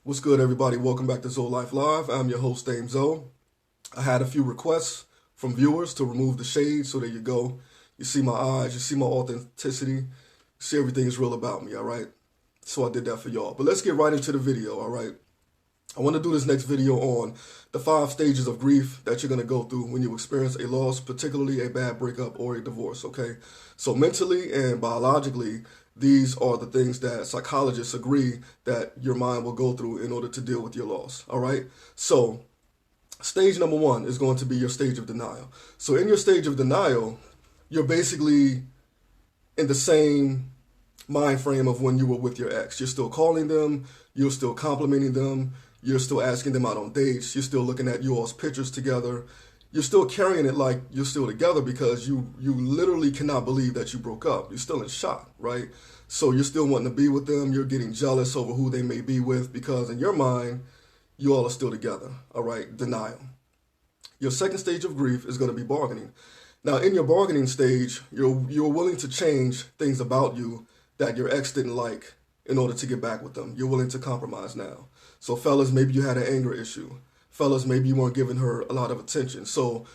What's good, everybody? Welcome back to Zoe Life Live. I'm your host, Dame Zoe. I had a few requests from viewers to remove the shade, so there you go. You see my eyes, you see my authenticity, you see everything is real about me, all right? So I did that for y'all. But let's get right into the video, all right? I want to do this next video on the 5 stages of grief that you're going to go through when you experience a loss, particularly a bad breakup or a divorce, okay? So mentally and biologically, these are the things that psychologists agree that your mind will go through in order to deal with your loss, all right? So stage number 1 is going to be your stage of denial. So in your stage of denial, you're basically in the same mind frame of when you were with your ex. You're still calling them, you're still complimenting them, you're still asking them out on dates, you're still looking at you all's pictures together. You're still carrying it like you're still together because you literally cannot believe that you broke up. You're still in shock, right? So you're still wanting to be with them. You're getting jealous over who they may be with because in your mind, you all are still together, all right? Denial. Your second stage of grief is going to be bargaining. Now, in your bargaining stage, you're willing to change things about you that your ex didn't like in order to get back with them. You're willing to compromise now. So fellas, maybe you had an anger issue. Fellas, maybe you weren't giving her a lot of attention. So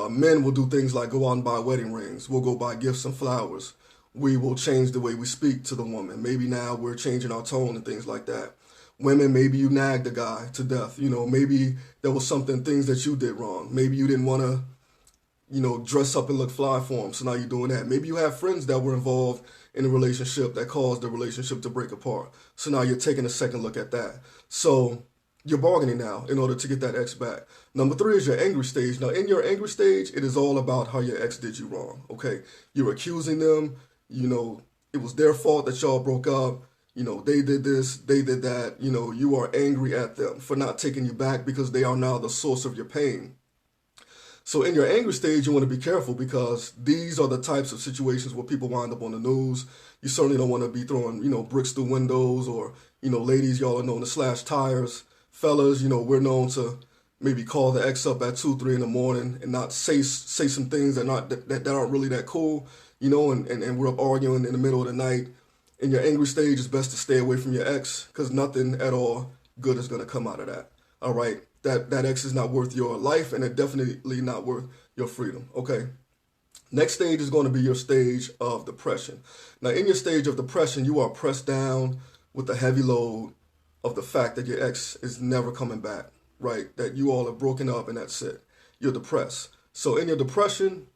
men will do things like go out and buy wedding rings. We'll go buy gifts and flowers. We will change the way we speak to the woman. Maybe now we're changing our tone and things like that. Women, maybe you nagged the guy to death. You know, maybe there was things that you did wrong. Maybe you didn't want to, dress up and look fly for him. So now you're doing that. Maybe you have friends that were involved in a relationship that caused the relationship to break apart. So now you're taking a second look at that. So you're bargaining now in order to get that ex back. Number 3 is your angry stage. Now, in your angry stage, it is all about how your ex did you wrong, okay? You're accusing them. It was their fault that y'all broke up. They did this, they did that. You are angry at them for not taking you back because they are now the source of your pain. So in your angry stage, you want to be careful because these are the types of situations where people wind up on the news. You certainly don't want to be throwing, bricks through windows or, ladies, y'all are known to slash tires. Fellas, we're known to maybe call the ex up at 2, 3 in the morning and not say some things that aren't really that cool, and we're up arguing in the middle of the night. In your angry stage, it's best to stay away from your ex because nothing at all good is going to come out of that. All right, that ex is not worth your life and it's definitely not worth your freedom. Okay. Next stage is going to be your stage of depression. Now, in your stage of depression, you are pressed down with the heavy load of the fact that your ex is never coming back, right? That you all are broken up and that's it. You're depressed. So in your depression,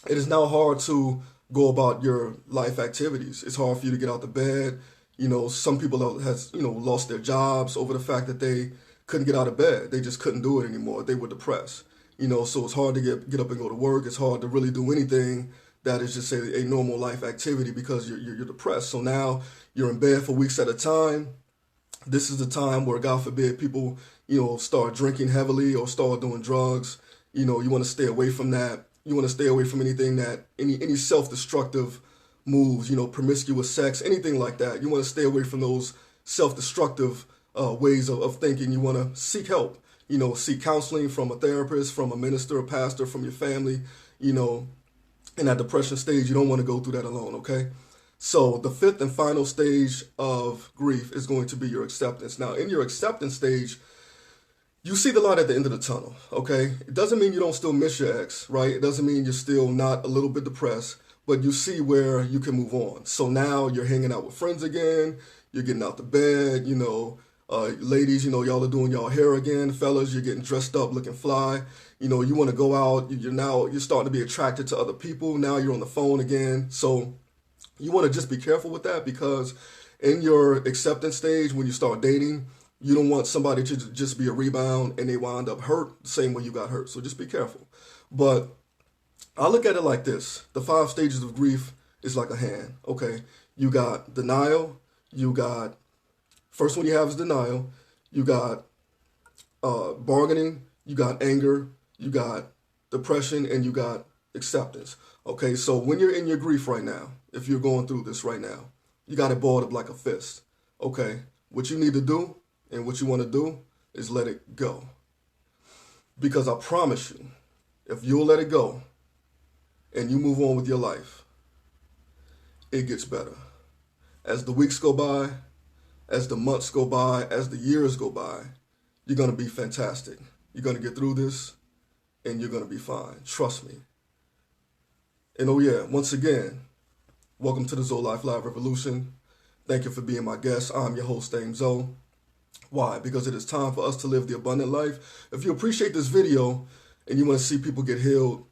it is now hard to go about your life activities. It's hard for you to get out of bed. Some people has lost their jobs over the fact that they couldn't get out of bed. They just couldn't do it anymore. They were depressed. So it's hard to get up and go to work. It's hard to really do anything that is just a normal life activity because you're depressed. So now you're in bed for weeks at a time. This is the time where, God forbid, people, start drinking heavily or start doing drugs. You want to stay away from that. You want to stay away from anything any self-destructive moves, promiscuous sex, anything like that. You want to stay away from those self-destructive ways of thinking. You want to seek help, seek counseling from a therapist, from a minister, a pastor, from your family. In that depression stage, you don't want to go through that alone, okay? So the 5th and final stage of grief is going to be your acceptance. Now, in your acceptance stage, you see the light at the end of the tunnel, okay? It doesn't mean you don't still miss your ex, right? It doesn't mean you're still not a little bit depressed, but you see where you can move on. So now you're hanging out with friends again. You're getting out the bed, ladies, y'all are doing y'all hair again. Fellas, you're getting dressed up, looking fly. You want to go out. You're starting to be attracted to other people. Now you're on the phone again. So you want to just be careful with that because in your acceptance stage, when you start dating, you don't want somebody to just be a rebound and they wind up hurt the same way you got hurt. So just be careful. But I look at it like this. The 5 stages of grief is like a hand, okay? You got denial. First one you have is denial. You got bargaining. You got anger. You got depression. And you got acceptance. Okay, so when you're in your grief right now, if you're going through this right now, you got it balled up like a fist. Okay, what you need to do and what you want to do is let it go. Because I promise you, if you'll let it go and you move on with your life, it gets better. As the weeks go by, as the months go by, as the years go by, you're going to be fantastic. You're going to get through this, and you're going to be fine. Trust me. And oh yeah, once again, welcome to the Zoe Life Live Revolution. Thank you for being my guest. I'm your host, Dame Zoe. Why? Because it is time for us to live the abundant life. If you appreciate this video and you want to see people get healed,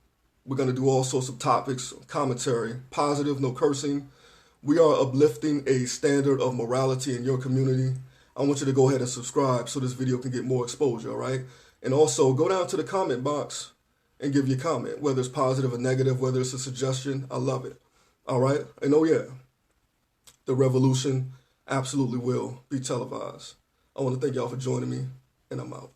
we're going to do all sorts of topics, commentary, positive, no cursing. We are uplifting a standard of morality in your community. I want you to go ahead and subscribe so this video can get more exposure, all right? And also, go down to the comment box and give your comment, whether it's positive or negative, whether it's a suggestion. I love it, all right? And oh yeah, the revolution absolutely will be televised. I want to thank y'all for joining me, and I'm out.